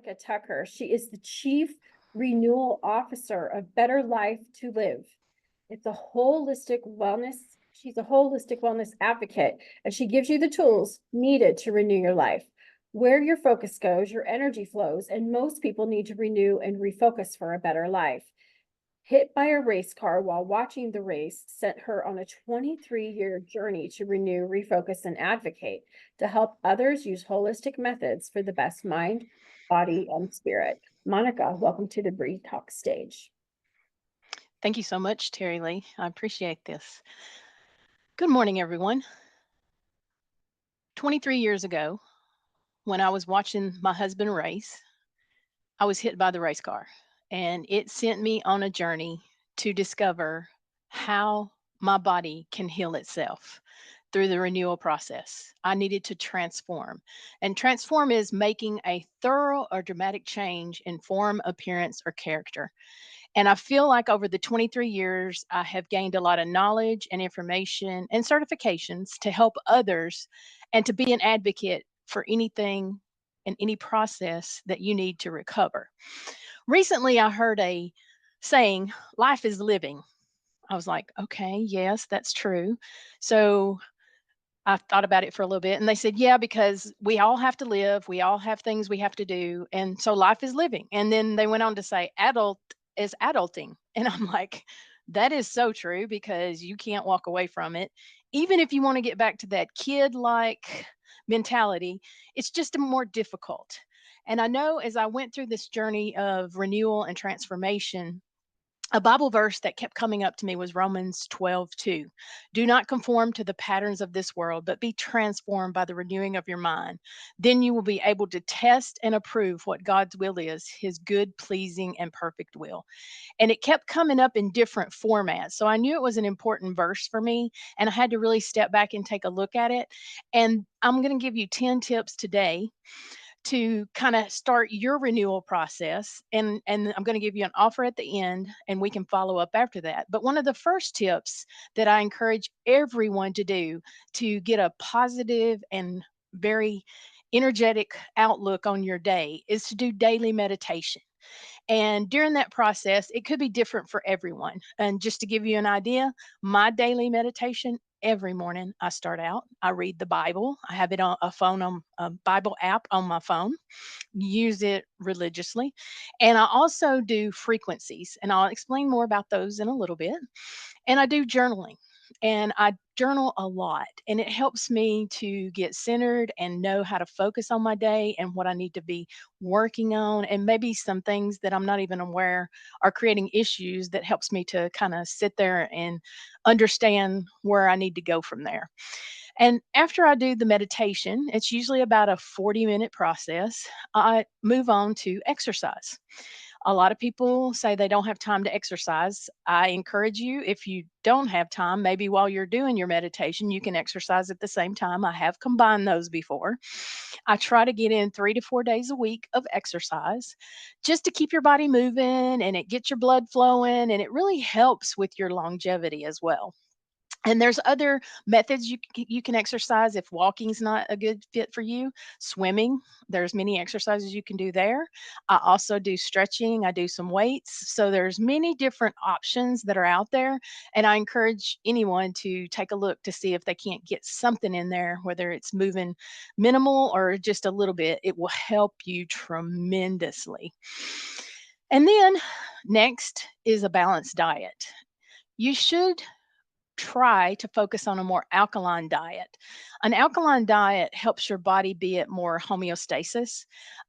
Monica Tucker. She is the Chief Renewal Officer of Better Life to Live. It's a holistic wellness. She's a holistic wellness advocate, and she gives you the tools needed to renew your life. Where your focus goes, your energy flows, and most people need to renew and refocus for a better life. Hit by a race car while watching the race sent her on a 23-year journey to renew, refocus, and advocate to help others use holistic methods for the best mind, body, and spirit. Monica, welcome to the Bree Talk stage. Thank you so much, Terry Lee. I appreciate this. Good morning, everyone. 23 years ago, when I was watching my husband race, I was hit by the race car, and it sent me on a journey to discover how my body can heal itself through the renewal process. I needed to transform. And transform is making a thorough or dramatic change in form, appearance, or character. And I feel like over the 23 years, I have gained a lot of knowledge and information and certifications to help others and to be an advocate for anything and any process that you need to recover. Recently, I heard a saying, life is living. I was like, okay, yes, that's true. So I thought about it for a little bit and they said, yeah, because we all have to live, we all have things we have to do. And so life is living. And then they went on to say, adult is adulting. And I'm like, that is so true because you can't walk away from it. Even if you want to get back to that kid like mentality, it's just more difficult. And I know as I went through this journey of renewal and transformation, a Bible verse that kept coming up to me was Romans 12:2. Do not conform to the patterns of this world, but be transformed by the renewing of your mind. Then you will be able to test and approve what God's will is, his good, pleasing, and perfect will. And it kept coming up in different formats. So I knew it was an important verse for me, and I had to really step back and take a look at it. And I'm going to give you 10 tips today to kind of start your renewal process, and I'm going to give you an offer at the end and we can follow up after that. But one of the first tips that I encourage everyone to do to get a positive and very energetic outlook on your day is to do daily meditation. And during that process, it could be different for everyone. And just to give you an idea, my daily meditation every morning, I start out, I read the Bible. I have it on a phone, on a Bible app on my phone, use it religiously. And I also do frequencies, and I'll explain more about those in a little bit. And I do journaling, and I journal a lot, and it helps me to get centered and know how to focus on my day and what I need to be working on, and maybe some things that I'm not even aware are creating issues that helps me to kind of sit there and understand where I need to go from there. And after I do the meditation, it's usually about a 40-minute process. I move on to exercise. A lot of people say they don't have time to exercise. I encourage you, if you don't have time, maybe while you're doing your meditation, you can exercise at the same time. I have combined those before. I try to get in 3 to 4 days a week of exercise just to keep your body moving and it gets your blood flowing, and it really helps with your longevity as well. And there's other methods you can exercise if walking's not a good fit for you. Swimming, there's many exercises you can do there. I also do stretching, I do some weights. So there's many different options that are out there, and I encourage anyone to take a look to see if they can't get something in there, whether it's moving minimal or just a little bit. It will help you tremendously. And then next is a balanced diet. You should try to focus on a more alkaline diet. An alkaline diet helps your body be at more homeostasis.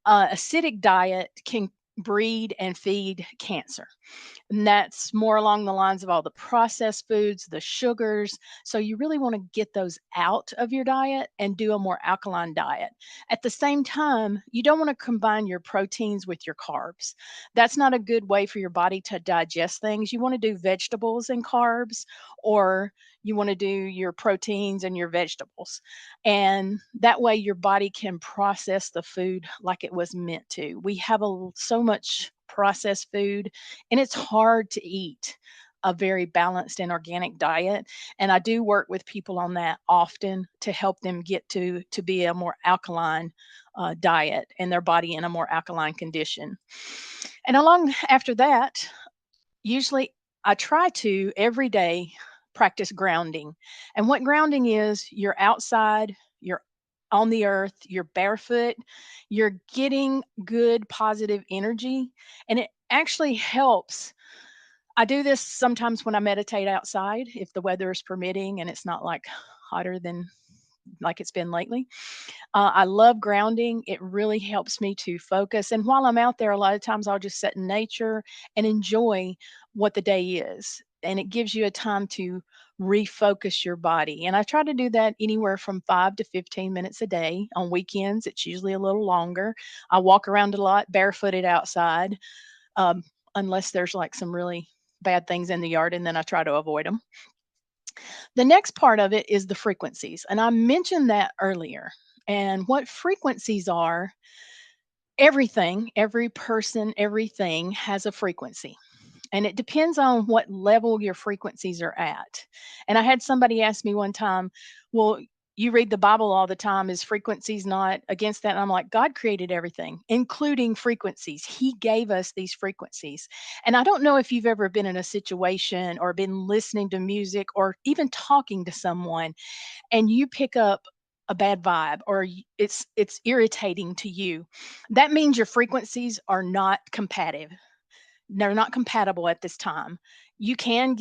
Acidic diet can breed and feed cancer. And that's more along the lines of all the processed foods, the sugars. So you really want to get those out of your diet and do a more alkaline diet. At the same time, you don't want to combine your proteins with your carbs. That's not a good way for your body to digest things. You want to do vegetables and carbs, or you want to do your proteins and your vegetables. And that way your body can process the food like it was meant to. We have so much processed food, and it's hard to eat a very balanced and organic diet. And I do work with people on that often to help them get to be a more alkaline diet and their body in a more alkaline condition. And along after that, usually I try to every day practice grounding. And what grounding is, you're outside, you're on the earth, you're barefoot, you're getting good positive energy, and it actually helps. I do this sometimes when I meditate outside if the weather is permitting and it's not like hotter than like it's been lately. I love grounding. It really helps me to focus. And while I'm out there, a lot of times I'll just sit in nature and enjoy what the day is. And it gives you a time to refocus your body. And I try to do that anywhere from 5 to 15 minutes a day. On weekends, it's usually a little longer. I walk around a lot barefooted outside, um, unless there's like some really bad things in the yard, and then I try to avoid them. The next part of it is the frequencies. And I mentioned that earlier. And what frequencies are, everything, every person, everything has a frequency. And it depends on what level your frequencies are at. And I had somebody ask me one time, well, you read the Bible all the time. Is frequencies not against that? And I'm like, God created everything, including frequencies. He gave us these frequencies. And I don't know if you've ever been in a situation or been listening to music or even talking to someone and you pick up a bad vibe or it's irritating to you. That means your frequencies are not compatible. They're not compatible at this time. You can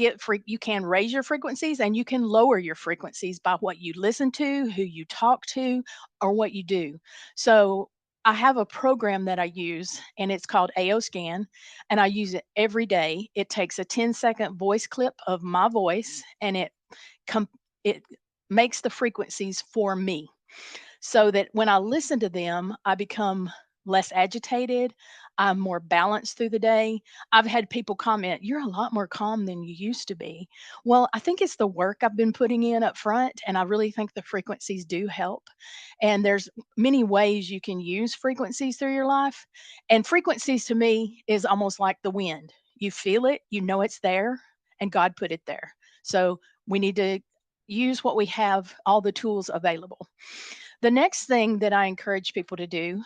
raise your frequencies and you can lower your frequencies by what you listen to, who you talk to, or what you do. So I have a program that I use and it's called AO Scan, and I use it every day. It takes a 10-second voice clip of my voice and com- it makes the frequencies for me so that when I listen to them, I become less agitated. I'm more balanced through the day. I've had people comment, "You're a lot more calm than you used to be." Well, I think it's the work I've been putting in up front, and I really think the frequencies do help. And there's many ways you can use frequencies through your life. And frequencies to me is almost like the wind. You feel it, you know it's there, and God put it there. So we need to use what we have, all the tools available. The next thing that I encourage people to do,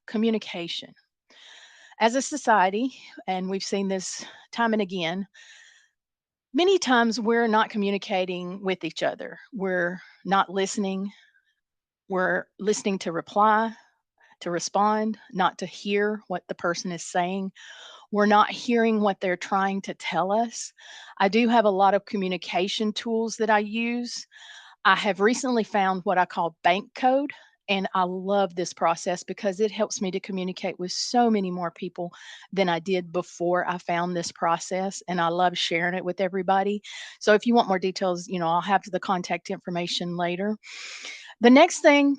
communication. As a society, and we've seen this time and again, many times we're not communicating with each other. We're not listening. We're listening to reply, to respond, not to hear what the person is saying. We're not hearing what they're trying to tell us. I do have a lot of communication tools that I use. I have recently found what I call bank code. And I love this process because it helps me to communicate with so many more people than I did before I found this process. And I love sharing it with everybody. So if you want more details, I'll have the contact information later. The next thing,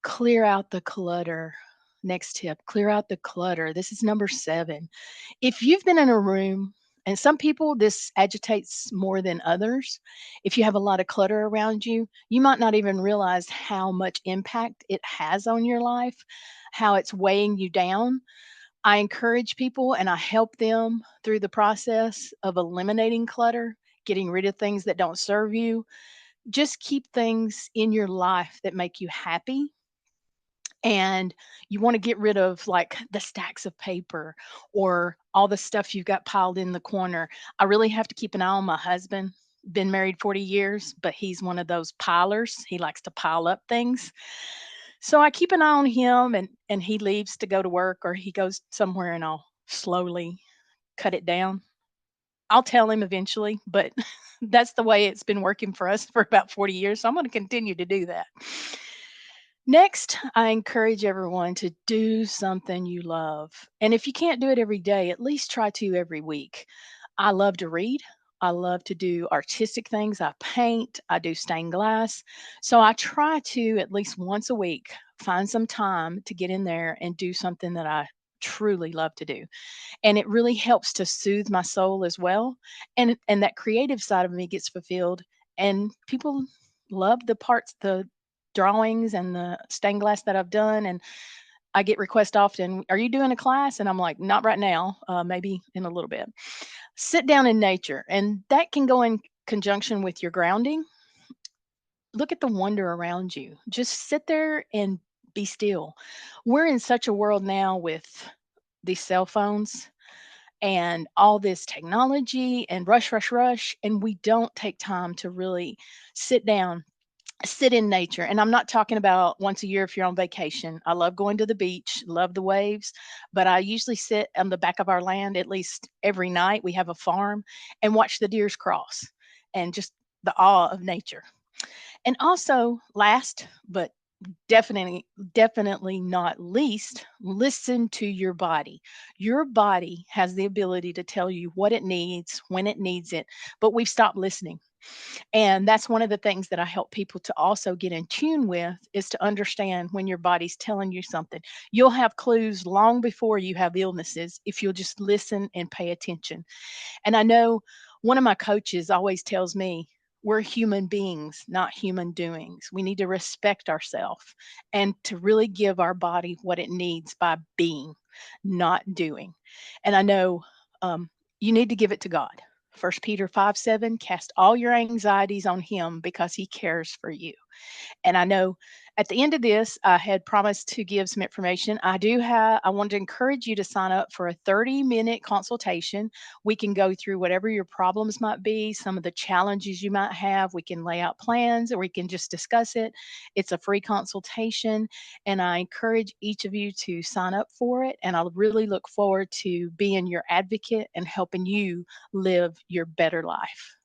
clear out the clutter. Next tip, clear out the clutter. This is number 7. If you've been in a room, and some people this agitates more than others, if you have a lot of clutter around you, you might not even realize how much impact it has on your life, how it's weighing you down. I encourage people and I help them through the process of eliminating clutter, getting rid of things that don't serve you. Just keep things in your life that make you happy, and you want to get rid of like the stacks of paper or all the stuff you've got piled in the corner. I really have to keep an eye on my husband. Been married 40 years, but he's one of those pilers. He likes to pile up things. So I keep an eye on him, and he leaves to go to work or he goes somewhere and I'll slowly cut it down. I'll tell him eventually, but that's the way it's been working for us for about 40 years. So I'm going to continue to do that. Next, I encourage everyone to do something you love. And if you can't do it every day, at least try to every week. I love to read. I love to do artistic things. I paint, I do stained glass. So I try to at least once a week find some time to get in there and do something that I truly love to do. And it really helps to soothe my soul as well. And that creative side of me gets fulfilled, and people love the drawings and the stained glass that I've done. And I get requests often, "Are you doing a class?" And I'm like, "Not right now, maybe in a little bit." Sit down in nature, and that can go in conjunction with your grounding. Look at the wonder around you. Just sit there and be still. We're in such a world now with these cell phones and all this technology and rush, rush, rush. And we don't take time to really sit down, sit in nature. And I'm not talking about once a year if you're on vacation. I love going to the beach, love the waves, but I usually sit on the back of our land at least every night. We have a farm and watch the deers cross and just the awe of nature. And also, last but definitely not least, listen to your body. Your body has the ability to tell you what it needs when it needs it, but we've stopped listening. And that's one of the things that I help people to also get in tune with, is to understand when your body's telling you something. You'll have clues long before you have illnesses if you'll just listen and pay attention. And I know one of my coaches always tells me, we're human beings, not human doings. We need to respect ourselves and to really give our body what it needs by being, not doing. And I know you need to give it to God. 1 Peter 5:7, cast all your anxieties on him because he cares for you. And I know at the end of this, I had promised to give some information. I wanted to encourage you to sign up for a 30-minute consultation. We can go through whatever your problems might be, some of the challenges you might have. We can lay out plans or we can just discuss it. It's a free consultation. And I encourage each of you to sign up for it. And I'll really look forward to being your advocate and helping you live your better life.